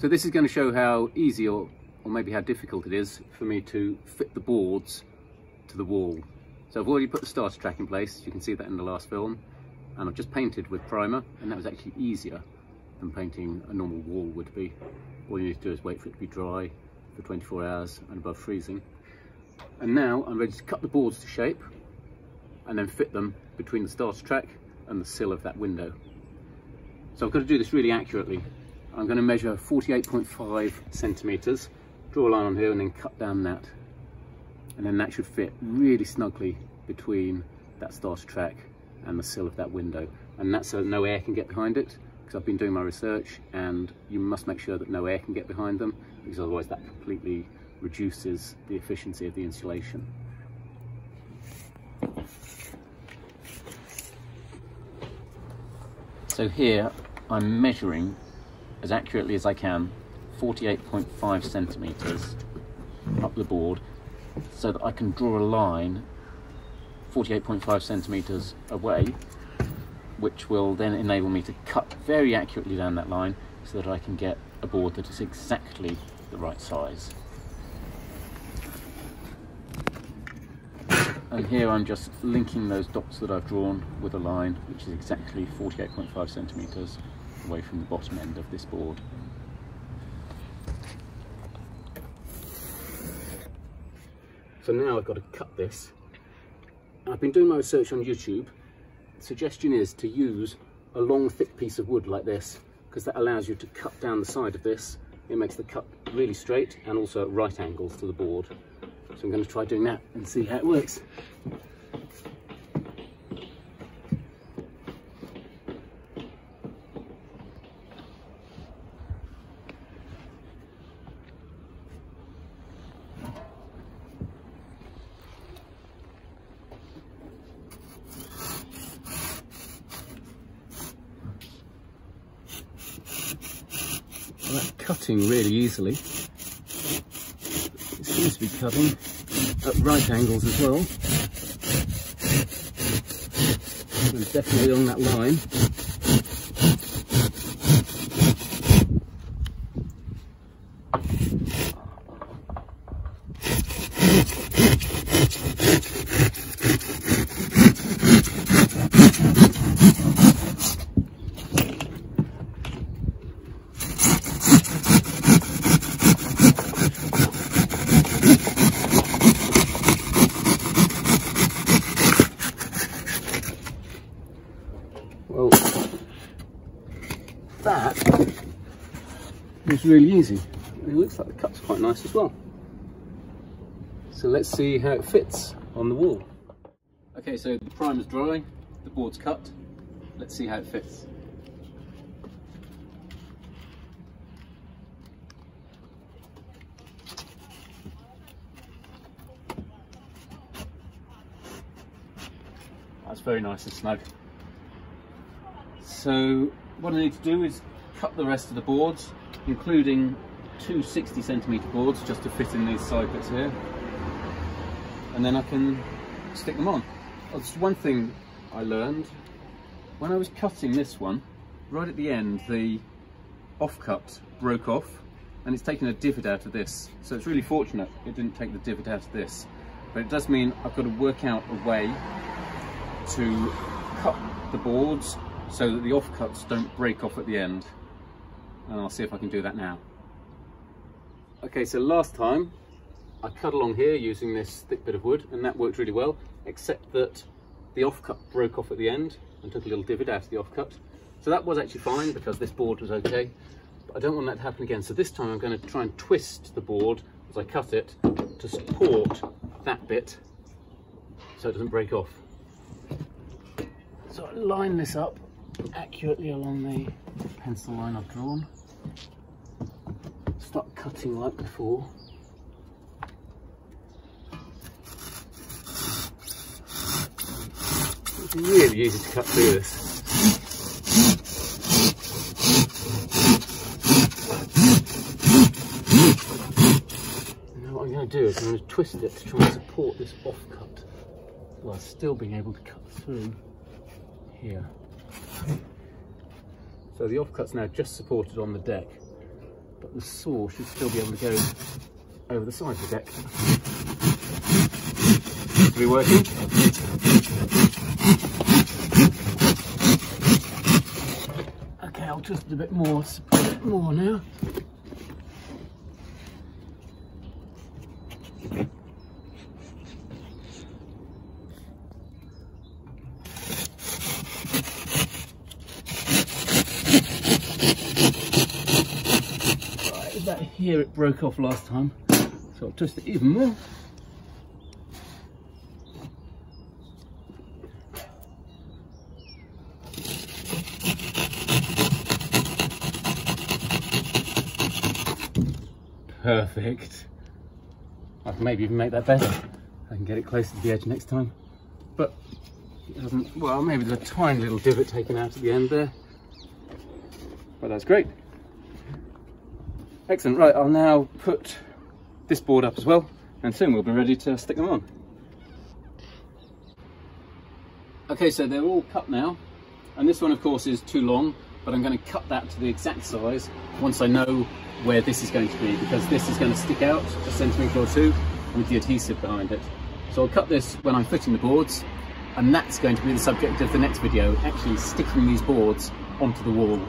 So this is going to show how easy or maybe how difficult it is for me to fit the boards to the wall. So I've already put the starter track in place, you can see that in the last film, and I've just painted with primer, and that was actually easier than painting a normal wall would be. All you need to do is wait for it to be dry for 24 hours and above freezing. And now I'm ready to cut the boards to shape and then fit them between the starter track and the sill of that window. So I've got to do this really accurately. I'm going to measure 48.5 centimetres, draw a line on here and then cut down that. And then that should fit really snugly between that starter track and the sill of that window. And that's so no air can get behind it, because I've been doing my research and you must make sure that no air can get behind them, because otherwise that completely reduces the efficiency of the insulation. So here I'm measuring as accurately as I can 48.5 centimetres up the board, so that I can draw a line 48.5 centimetres away, which will then enable me to cut very accurately down that line so that I can get a board that is exactly the right size. And here I'm just linking those dots that I've drawn with a line which is exactly 48.5 centimetres away from the bottom end of this board. So now I've got to cut this. I've been doing my research on YouTube. The suggestion is to use a long thick piece of wood like this, because that allows you to cut down the side of this. It makes the cut really straight and also at right angles to the board. So I'm going to try doing that and see how it works. Well, that's cutting really easily. It seems to be cutting at right angles as well. And definitely along that line. Well, that was really easy. It looks like the cut's quite nice as well. So let's see how it fits on the wall. Okay, so the primer's dry, the board's cut. Let's see how it fits. That's very nice and snug. So what I need to do is cut the rest of the boards, including two 60cm boards just to fit in these side bits here, and then I can stick them on. There's one thing I learned when I was cutting this one. Right at the end, the offcut broke off, and it's taken a divot out of this, so it's really fortunate it didn't take the divot out of this. But it does mean I've got to work out a way to cut the boards so that the offcuts don't break off at the end, and I'll see if I can do that now. Okay, so last time I cut along here using this thick bit of wood, and that worked really well, except that the offcut broke off at the end and took a little divot out of the offcut. So that was actually fine because this board was okay, but I don't want that to happen again. So this time I'm going to try and twist the board as I cut it to support that bit so it doesn't break off. So I line this up accurately along the pencil line I've drawn. Start cutting like before. It's really easy to cut through this. Now what I'm going to do is I'm going to twist it to try and support this offcut while still being able to cut through here. So the offcut's now just supported on the deck, but the saw should still be able to go over the side of the deck. Seems to be working. Okay, I'll twist it a bit more, spread it more now. Right, here it broke off last time, so I'll twist it even more. Perfect. I can maybe even make that better. I can get it closer to the edge next time. But it doesn't, well, maybe there's a tiny little divot taken out at the end there. But that's great. Excellent. Right, I'll now put this board up as well, and soon we'll be ready to stick them on. Okay, so they're all cut now, and this one of course is too long, but I'm going to cut that to the exact size once I know where this is going to be, because this is going to stick out a centimetre or two with the adhesive behind it. So I'll cut this when I'm fitting the boards, and that's going to be the subject of the next video, actually sticking these boards onto the wall.